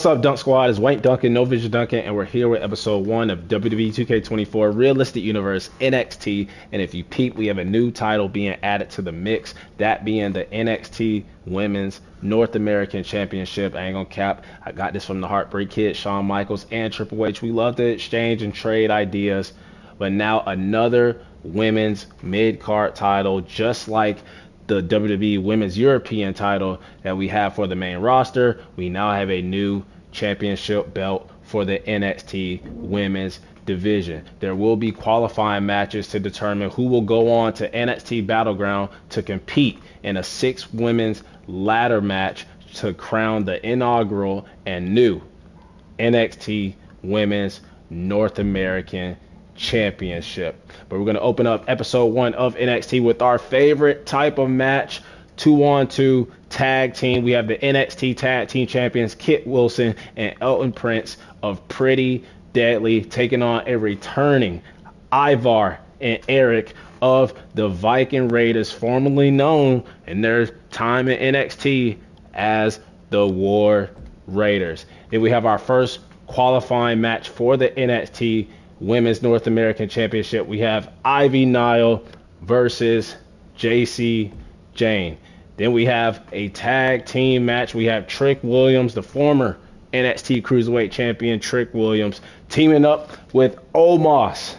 What's up, Dunk Squad? It's Wayne Duncan, No Vision Duncan, and we're here with episode 1 of WWE 2K24 Realistic Universe NXT. And if you peep, we have a new title being added to the mix, that being the NXT Women's North American Championship. I ain't gonna cap, I got this from the Heartbreak Kid, Shawn Michaels, and Triple H. We love to exchange and trade ideas, but now another women's mid-card title, just like the WWE Women's European title that we have for the main roster. We now have a new championship belt for the NXT Women's division. There will be qualifying matches to determine who will go on to NXT Battleground to compete in a 6 women's ladder match to crown the inaugural and new NXT Women's North American Championship. But we're going to open up episode 1 of NXT with our favorite type of match, 2-on-2 tag team. We have the NXT Tag Team Champions Kit Wilson and Elton Prince of Pretty Deadly taking on a returning Ivar and Eric of the Viking Raiders, formerly known in their time in NXT as the War Raiders. Then we have our first qualifying match for the NXT Women's North American Championship. We have Ivy Nile versus JC Jane. Then we have a tag team match. We have Trick Williams, the former NXT Cruiserweight Champion Trick Williams, teaming up with Omos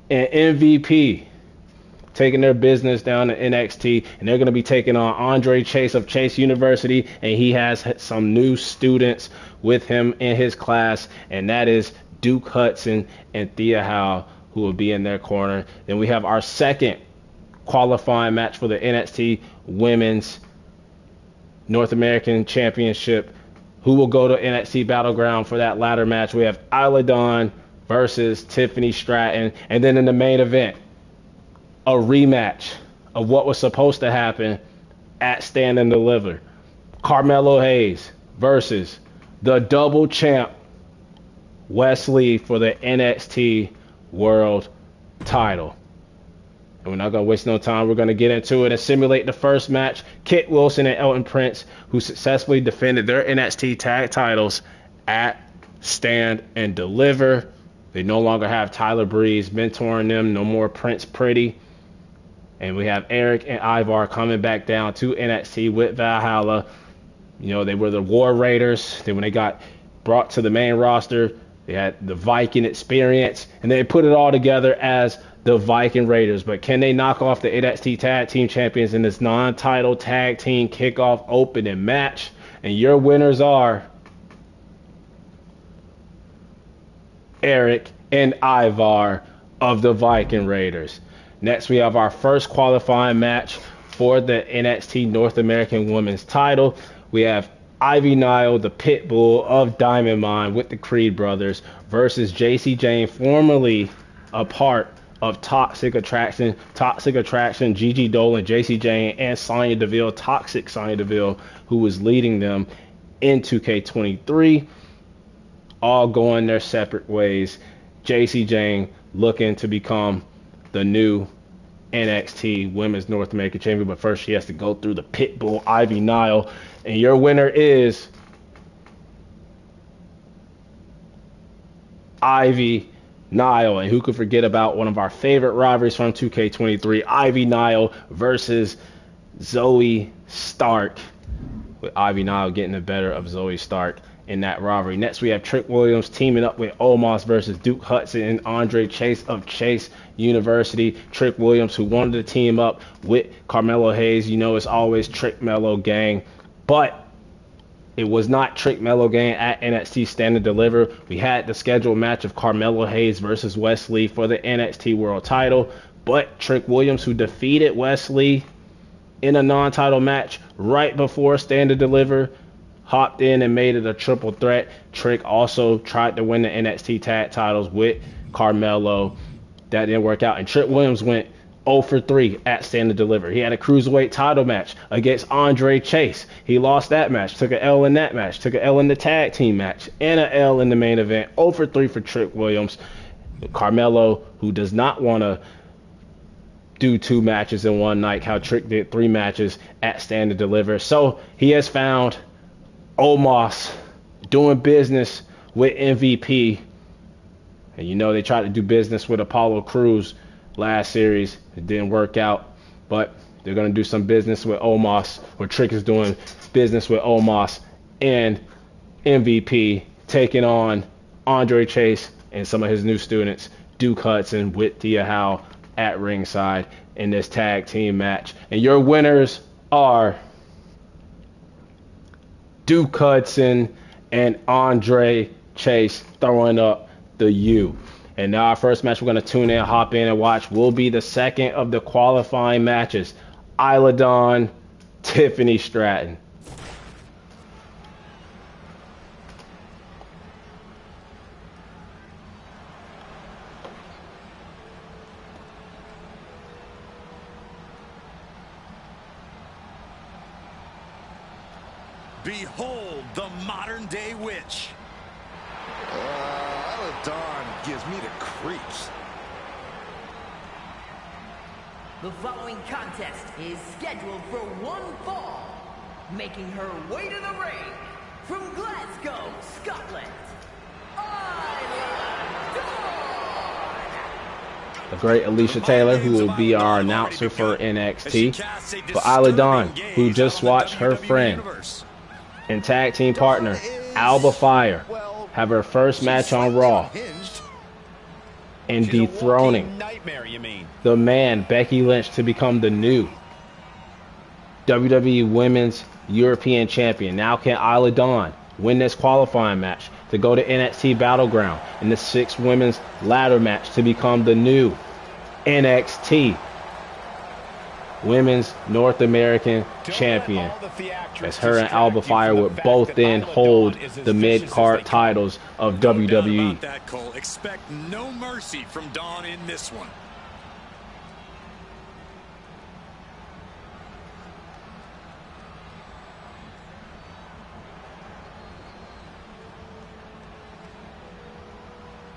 and MVP, taking their business down to NXT, and they're going to be taking on Andre Chase of Chase University, and he has some new students with him in his class, and that is Duke Hudson and Thea Howe, who will be in their corner. Then we have our second qualifying match for the NXT Women's North American Championship. Who will go to NXT Battleground for that ladder match? We have Isla Dawn versus Tiffany Stratton. And then in the main event, a rematch of what was supposed to happen at Stand and Deliver. Carmelo Hayes versus the double champ Wesley for the NXT World title. And we're not going to waste no time. We're going to get into it and simulate the first match. Kit Wilson and Elton Prince, who successfully defended their NXT tag titles at Stand and Deliver. They no longer have Tyler Breeze mentoring them. No more Prince Pretty. And we have Eric and Ivar coming back down to NXT with Valhalla. You know, they were the War Raiders. Then when they got brought to the main roster, they had the Viking experience, and they put it all together as the Viking Raiders. But can they knock off the NXT Tag Team Champions in this non-title tag team kickoff opening match? And your winners are Eric and Ivar of the Viking Raiders. Next, we have our first qualifying match for the NXT North American Women's title. We have Ivy Nile, the Pitbull of Diamond Mine with the Creed brothers, versus JC Jane, formerly a part of Toxic Attraction, Gigi Dolan, JC Jane, and Sonya Deville, Toxic Sonya Deville, who was leading them in 2K23, all going their separate ways. JC Jane looking to become the new NXT Women's North American Champion, but first she has to go through the Pitbull, Ivy Nile. And your winner is Ivy Nile. And who could forget about one of our favorite rivalries from 2K23, Ivy Nile versus Zoe Stark, with Ivy Nile getting the better of Zoe Stark in that rivalry. Next, we have Trick Williams teaming up with Omos versus Duke Hudson and Andre Chase of Chase University. Trick Williams, who wanted to team up with Carmelo Hayes. You know, it's always Trick Melo gang. But it was not Trick Melo gang at NXT Stand and Deliver. We had the scheduled match of Carmelo Hayes versus Wesley for the NXT World title. But Trick Williams, who defeated Wesley in a non-title match right before Stand and Deliver, hopped in and made it a triple threat. Trick also tried to win the NXT tag titles with Carmelo. That didn't work out. And Trick Williams went 0 for 3 at Stand and Deliver. He had a Cruiserweight title match against Andre Chase. He lost that match, took an L in that match, took an L in the tag team match, and an L in the main event. 0 for 3 for Trick Williams. Carmelo, who does not want to do 2 matches in one night, how Trick did 3 matches at Stand and Deliver. So he has found Omos doing business with MVP. And you know they tried to do business with Apollo Crews last series. It didn't work out. But they're going to do some business with Omos, where Trick is doing business with Omos and MVP, taking on Andre Chase and some of his new students, Duke Hudson with Thea Howe at ringside in this tag team match. And your winners are Duke Hudson and Andre Chase throwing up the U. And now our first match we're going to tune in, hop in, and watch will be the second of the qualifying matches. Isla Dawn, Tiffany Stratton. Behold the modern-day witch. Isla Dawn gives me the creeps. The following contest is scheduled for one fall, making her way to the ring from Glasgow, Scotland, Isla Dawn. The great Alicia Taylor, who will be our announcer for NXT. But Isla Dawn, who just watched her friend and tag team partner Alba Fire have her first match on Raw, and dethroning the man Becky Lynch to become the new WWE Women's European Champion. Now can Isla Dawn win this qualifying match to go to NXT Battleground in the 6 women's ladder match to become the new NXT Women's North American Champion, as her and Alba Fire would both then hold the mid-card titles of WWE. Expect no mercy from Dawn in this one.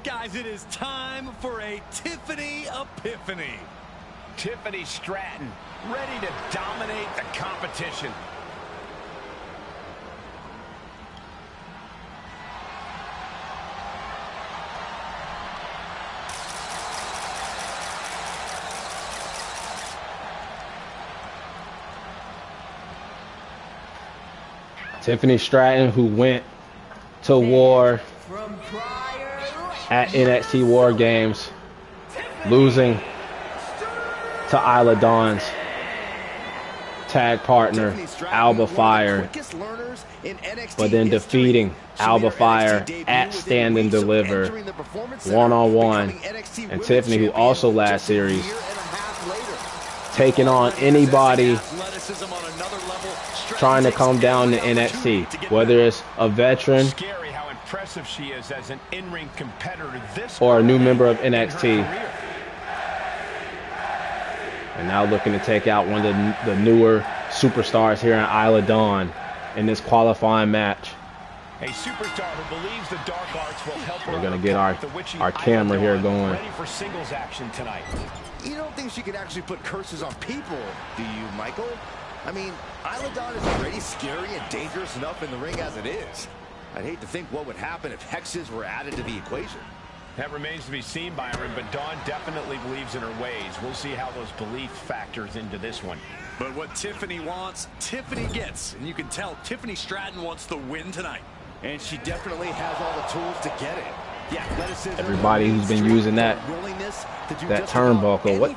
Guys, it is time for a Tiffany Epiphany. Tiffany Stratton, ready to dominate the competition. Tiffany Stratton, who went to war at NXT War Games, losing to Isla Dawn's tag partner Alba Fire, but then defeating Alba Fire at Stand and Deliver one-on-one. And Tiffany, who also last series taking on anybody trying to come down to NXT, whether it's a veteran or a new member of NXT. And now looking to take out one of the newer superstars here in Isla Dawn in this qualifying match. A superstar who believes the dark arts will help her. We're going to get our camera here going. Ready for singles action tonight. You don't think she could actually put curses on people, do you, Michael? I mean, Isla Dawn is already scary and dangerous enough in the ring as it is. I'd hate to think what would happen if hexes were added to the equation. That remains to be seen, Byron, but Dawn definitely believes in her ways. We'll see how those belief factors into this one. But what Tiffany wants, Tiffany gets. And you can tell Tiffany Stratton wants the win tonight. And she definitely has all the tools to get it. Yeah, everybody who's been using that turnbuckle, what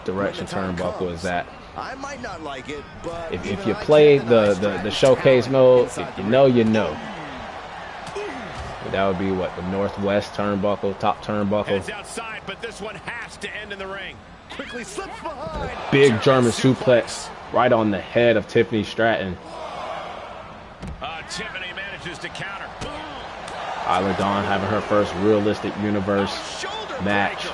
direction turnbuckle is that? I might not like it, but if you play the showcase mode, if you know, you know. But that would be what, the northwest turnbuckle, top turnbuckle. It's outside, but this one has to end in the ring. Quickly slips behind. Big German suplex right on the head of Tiffany Stratton. Tiffany manages to counter. Isla Dawn having her first realistic universe match.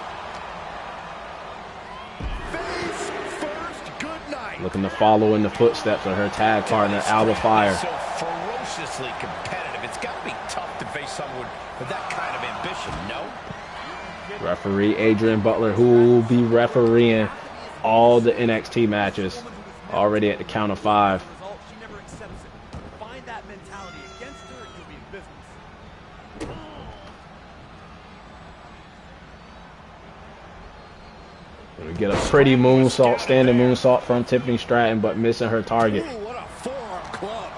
Looking to follow in the footsteps of her tag partner, Alba Fire. So ferociously competitive. It's got to be tough to face someone with that kind of ambition, no? Referee Adrian Butler, who will be refereeing all the NXT matches, already at the count of 5. She never accepts it. Find that mentality against her, and you'll be in business. We get a pretty moonsault, standing moonsault from Tiffany Stratton, but missing her target. Ooh, what a forearm club.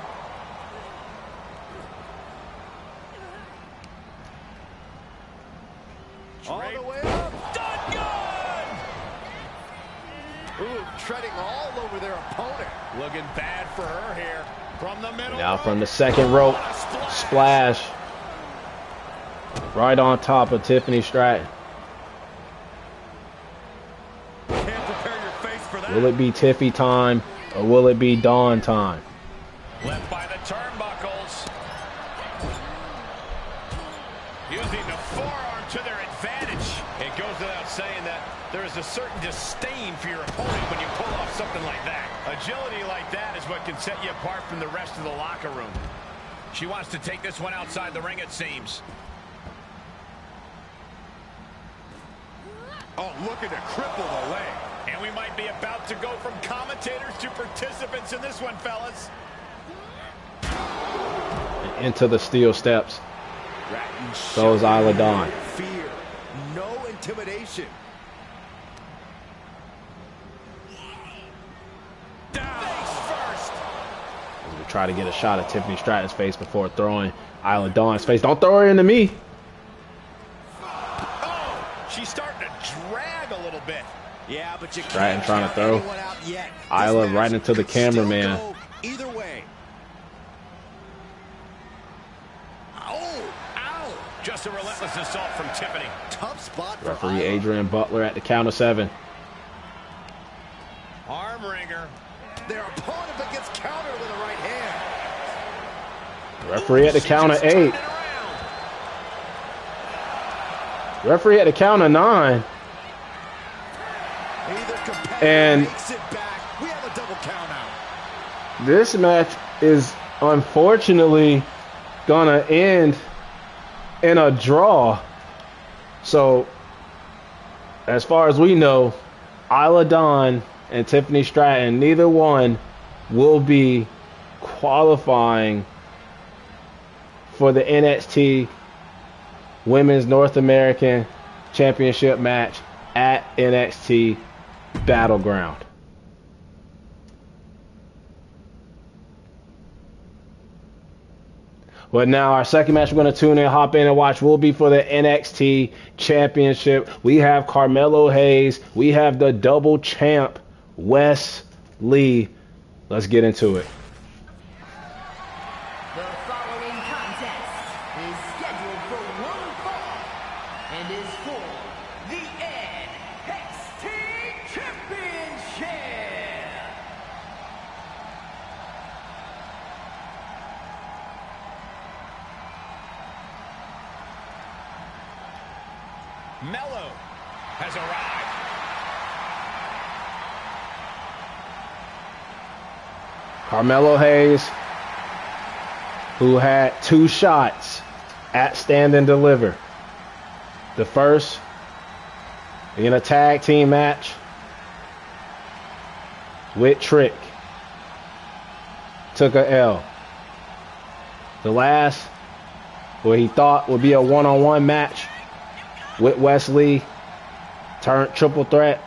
All the way up. Done good. Ooh, treading all over their opponent. Looking bad for her here. From the middle. Now from the second rope, splash. Right on top of Tiffany Stratton. Can't prepare your face for that. Will it be Tiffy time or will it be Dawn time? Left by the turnbuckles. Using the forearm to their advantage. It goes without saying that there is a certain disdain for your opponent when you pull off something like that. Agility like that is what can set you apart from the rest of the locker room. She wants to take this one outside the ring, it seems. Oh, looking to cripple the leg. And we might be about to go from commentators to participants in this one, fellas. Into the steel steps. Goes Isla Dawn. Fear, no intimidation. Down first. As we try to get a shot at Tiffany Stratton's face before throwing Isla Dawn's face. Don't throw her into me. Oh, she's starting to drag a little bit. Yeah, but you Stratton can't trying to count throw. anyone out yet. Isla This right match into the could still cameraman. go either way. Oh, ow. Just a relentless assault from Tiffany. Tough spot for Referee Isla. Adrian Butler at the count of 7. Arm wringer. Their opponent but gets countered with a right hand. Referee at the She count of just turned 8. it around. Referee at the count of 9. Either competitor And makes it back. We have a double count out. this match is unfortunately gonna end in a draw. So, as far as we know, Isla Dawn and Tiffany Stratton, neither one will be qualifying for the NXT Women's North American Championship match at NXT Battleground. But now our second match we're going to tune in, hop in and watch will be for the NXT Championship. We have Carmelo Hayes. We have the double champ, Wes Lee. Let's get into it. The following contest is scheduled for one fall and is for the NXT Championship. Melo has arrived. Carmelo Hayes, who had 2 shots at Stand and Deliver. The first in a tag team match with Trick. Took a L. The last, where he thought would be a one-on-one match with Wesley, turned triple threat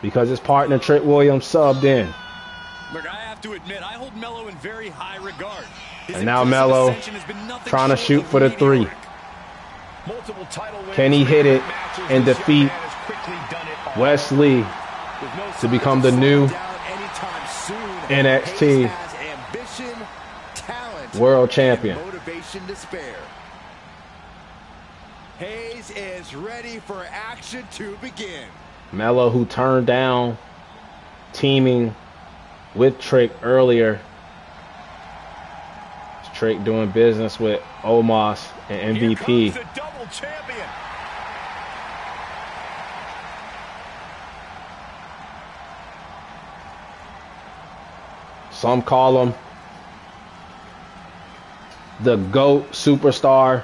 because his partner Trick Williams subbed in. Look, I have to admit, I hold Melo in very high regard. His And now impressive Melo ascension has been nothing trying to short shoot of for the 3. meteoric. Multiple title wins. Can he hit it Matches. and This defeat young man has quickly done it all. Wes Lee With no to signs become of the slowing new down anytime soon. NXT Hayes has ambition, talent, World Champion? and motivation to spare. Hayes is ready for action to begin. Melo, who turned down teaming with Trick earlier. Trick doing business with Omos and Here MVP. comes the double champion. Some call him the GOAT superstar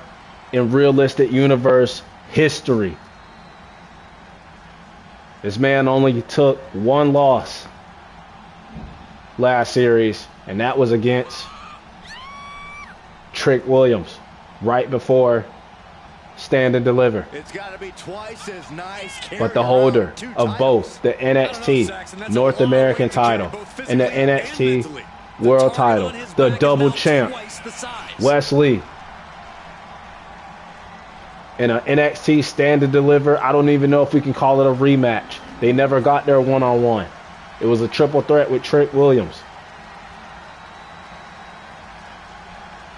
in realistic universe history. This man only took 1 loss last series, and that was against Trick Williams right before stand and deliver. It's got to be twice as nice. But the holder of both the NXT North American title and the NXT World title, the double champ, Wesley, in an NXT stand and deliver. I don't even know if we can call it a rematch. They never got their one-on-one. It was a triple threat with Trick Williams.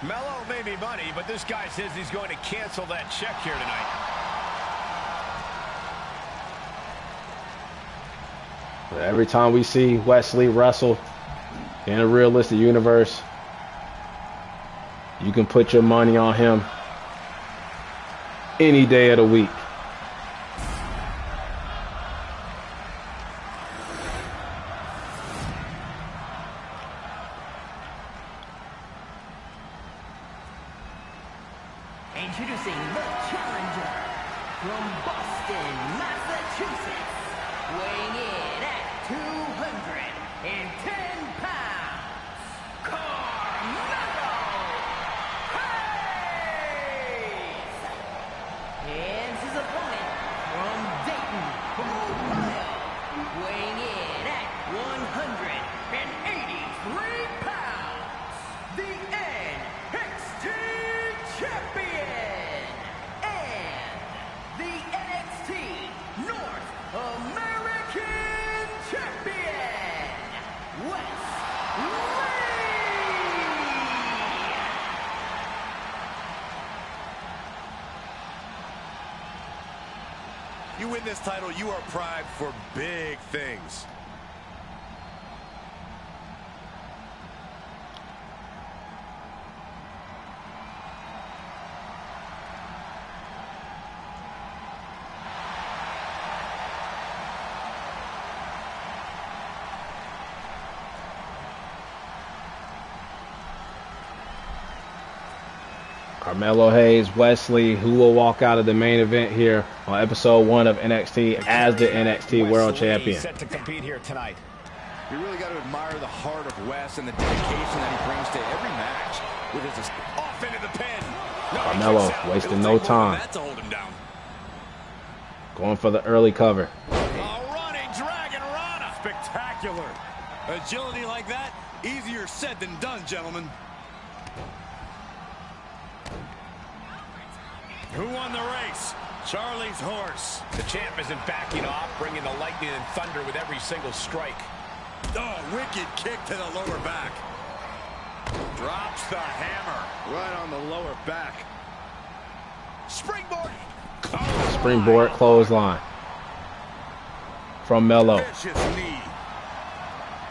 Melo may be money, but this guy says he's going to cancel that check here tonight. Every time we see Wesley wrestle in a realistic universe, you can put your money on him any day of the week. Introducing the challenger from Boston, Massachusetts, weighing in at 210 pounds, Carmelo Hayes. And his opponent from Dayton, Ohio, weighing in at 183 pounds, the NXT champion and the NXT North American champion, Wesley. You win this title, you are primed for big things. Carmelo Hayes, Wesley, who will walk out of the main event here on episode 1 of NXT as the NXT World Champion. Set to compete here tonight. You really got to admire the heart of Wes and the dedication that he brings to every match. With his Off into the pin. No, Carmelo wasting no time. To hold him down. Going for the early cover. A running Dragon Rana. Spectacular. Agility like that, easier said than done, gentlemen. Who won the race? Charlie's horse. The champ isn't backing off, bringing the lightning and thunder with every single strike. Oh, wicked kick to the lower back. Drops the hammer. right on the lower back. Springboard. Springboard clothesline from Melo. Vicious knee.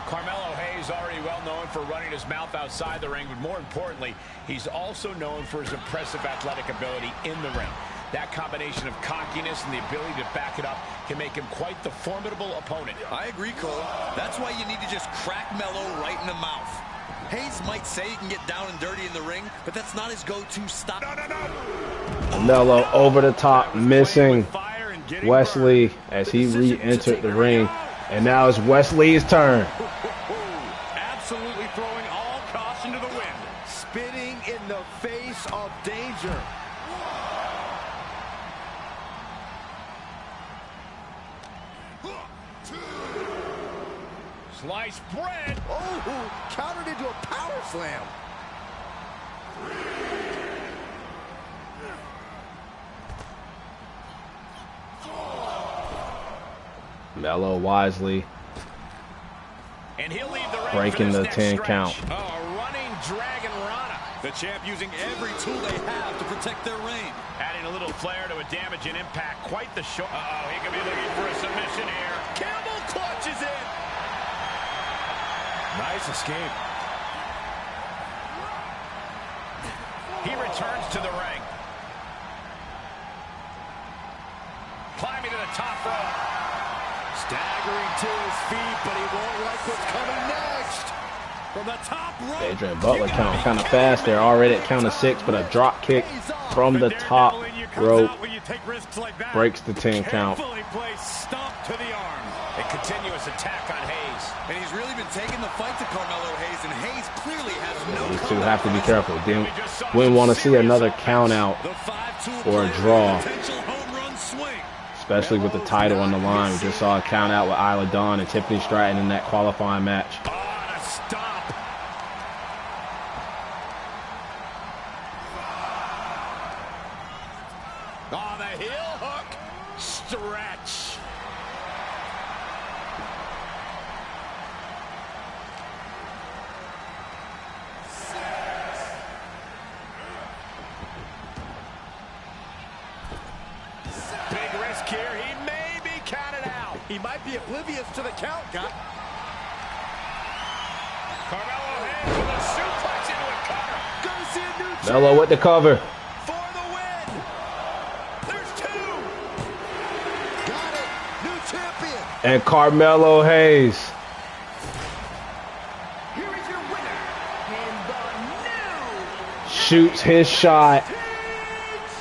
Carmelo Hayes already well known for running his mouth outside the ring, but more importantly, he's also known for his impressive athletic ability in the ring. That combination of cockiness and the ability to back it up can make him quite the formidable opponent. I agree, Cole. That's why you need to just crack Melo right in the mouth. Hayes might say he can get down and dirty in the ring, but that's not his go-to stop. No. Melo over the top, missing Wesley as he re-entered the ring. And now it's Wesley's turn. Absolutely throwing all caution to the wind. Spitting in the face of danger. Sliced bread. Oh, countered into a power slam. Melo wisely And he'll leave the ring breaking for the this 10 next count. stretch. Oh, a running Dragon Rana. The champ using every tool they have to protect their reign. Adding a little flair to a damage and impact. Quite the show. Uh-oh, he could be looking for a submission here. Campbell clutches it. Nice escape. He returns to the ring. Climbing to the top rope. Staggering to his feet, but he won't like what's coming next. From the top rope. Adrian Butler counting kind of fast. They're already at count of 6, but a drop kick from the top rope, when you take risks like that. breaks the 10 count. Carefully placed stomp to the arm. A continuous attack on Hayes. And he's really been taking the fight to Carmelo Hayes, and Hayes clearly has no These two have to be careful. Wouldn't want to see another count out or a draw, especially with the title on the line. We just saw a count out with Isla Dawn and Tiffany Stratton in that qualifying match. Oh, a stop. Oh, the heel hook. Stretch. Big risk here. He may be counted out. He might be oblivious to the count, guy. Carmelo Hayes with a suplex into a cover. Gonna see a new Melo with the cover. For the win. There's two. Got it. New champion. And Carmelo Hayes Here is your winner, and the new shoots his shot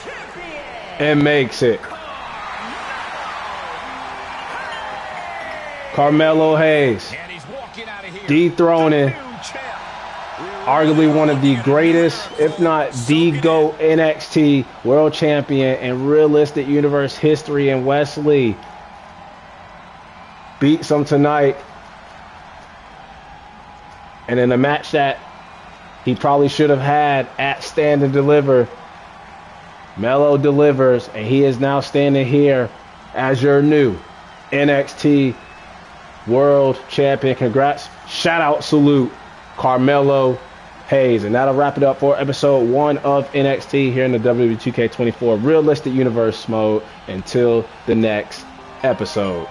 champion, and makes it. Carmelo Hayes And he's walking out of here. dethroning New champ. arguably one of the greatest, if not the GOAT NXT World Champion in realistic universe history, in Wesley. Beats him tonight. And in a match that he probably should have had at Stand and Deliver, Melo delivers, and he is now standing here as your new NXT World Champion. Congrats. Shout out, salute, Carmelo Hayes. And that'll wrap it up for episode 1 of NXT here in the WWE 2K24 Realistic Universe mode. Until the next episode.